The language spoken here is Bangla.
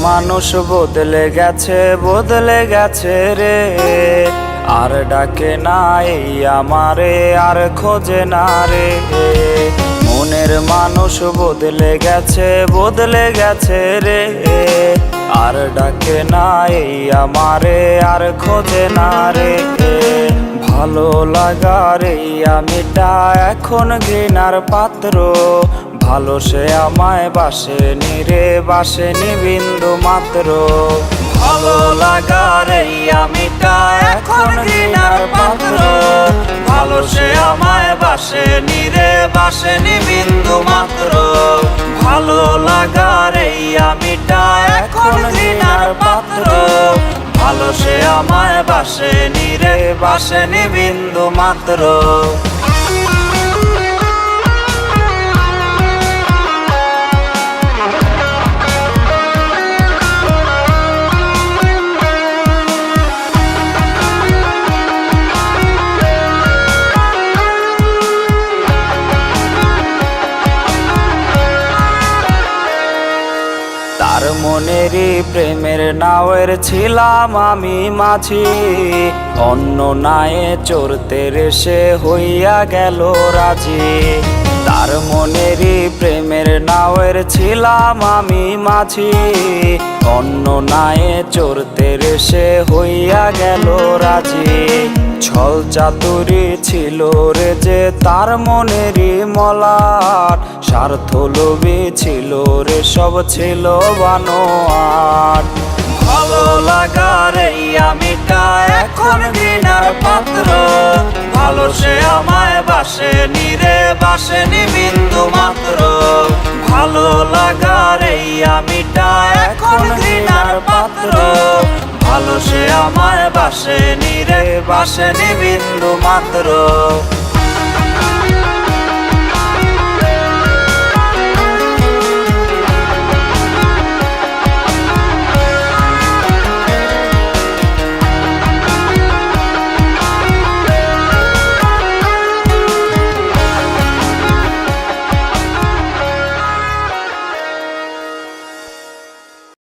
মানুষ বদলে গেছে রে। আর ডাকে না এই আমারে, আর খোঁজে না রে। মনের মানুষ বদলে গেছে রে। আর ডাকে না এই আমারে, আর খোঁজে না রে। ভালো লাগার এই আমিটা এখন ঘৃণার পাত্র। ভালো সে আমায় বাসেনি রে, বাসেনি বিন্দু মাত্র। ভালো লাগার এই আমিটা এখন ঘৃণার পাত্র। ভালো সে আমায় বাসেনি রে, বাসেনি বিন্দু মাত্র। ভালো লাগার এই আমিটা এখন ঘৃণার পাত্র। ভালো সে আমায় বাসেনি রে, বাসেনি বিন্দু মাত্র। তার মনেরই প্রেমের নাওয়ের ছিলাম আমি মাঝি। অন্য নায়ে চড়তে রেসে হইয়া গেল রাজি। তার মনেরই প্রেমের নাওয়ের ছিলাম আমি মাঝি। অন্য নায়ে চড়তে রেসে হইয়া গেল রাজি। ছল চাতুরি ছিল রে যে তার মনেরই মলাট। স্বার্থ লোভী ছিল রে, সব ছিল বানোয়াট। ভালো লাগার এই আমিটা এখন ঘৃণার পাত্র। ভালো সে আমায় বাসেনি রে, বাসেনি বিন্দু মাত্র। ভালো লাগার এই আমিটা এখন ঘৃণার পাত্র। ভালো সে আমায় বাসেনি রে, বাসেনি বিন্দু মাত্র।